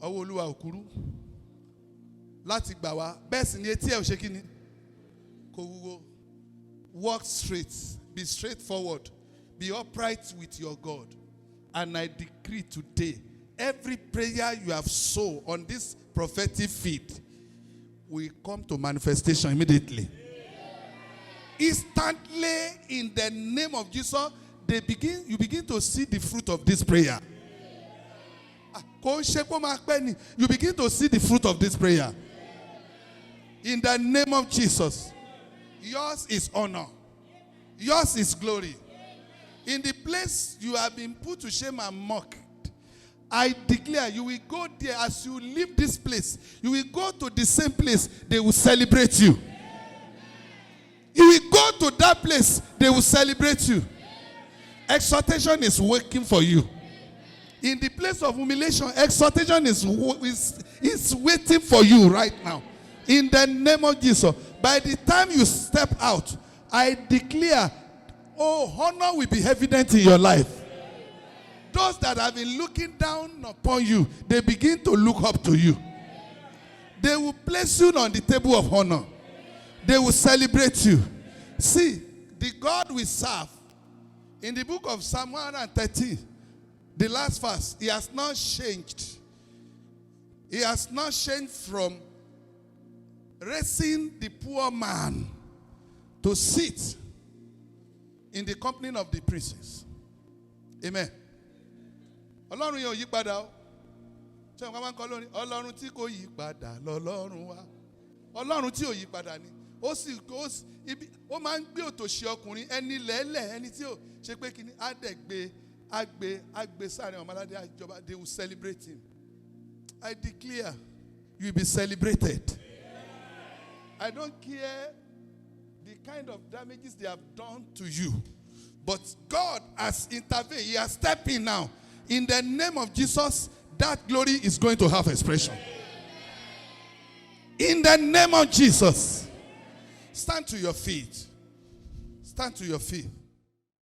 Ọwọ́ Olúwa ò kúrú láti gbà wá. Bẹ́ẹ̀ sì ni etí ẹ̀ ò ṣe kíni? Kò wúwo. Walk straight. Be straightforward. Be upright with your God. And I decree today, every prayer you have sown on this prophetic feed will come to manifestation immediately. Instantly, in the name of Jesus, you begin to see the fruit of this prayer. You begin to see the fruit of this prayer. In the name of Jesus. Yours is honor. Yours is glory. In the place you have been put to shame and mocked, I declare you will go there. As you leave this place, you will go to the same place. They will celebrate you. You will go to that place. They will celebrate you. Exhortation is working for you. In the place of humiliation, exhortation is waiting for you right now. In the name of Jesus. By the time you step out, I declare, honor will be evident in your life. Those that have been looking down upon you, they begin to look up to you. They will place you on the table of honor. They will celebrate you. See, the God we serve, in the book of Psalm 113, the last verse, he has not changed. He has not changed from raising the poor man to sit in the company of the princes. Amen. Ọlọ́run yẹn ò yí padà o. Ṣé wọ́n máa ń kọ́ lórí Ọlọ́run tí kò yí padà lọ́lọ́run wa. Ọlọ́run tí ò yí padà ni. Ó máa ń gbé òtòṣì ọkùnrin ẹni lẹ́lẹ̀ ẹni tí ò ṣe pé kíní á dẹ̀ gbé sáré ọmọládé àjọba. They will celebrate him. I declare you will be celebrated. I don't care the kind of damages they have done to you. But God has intervened. He has stepped in now. In the name of Jesus, that glory is going to have expression. In the name of Jesus. Stand to your feet. Stand to your feet.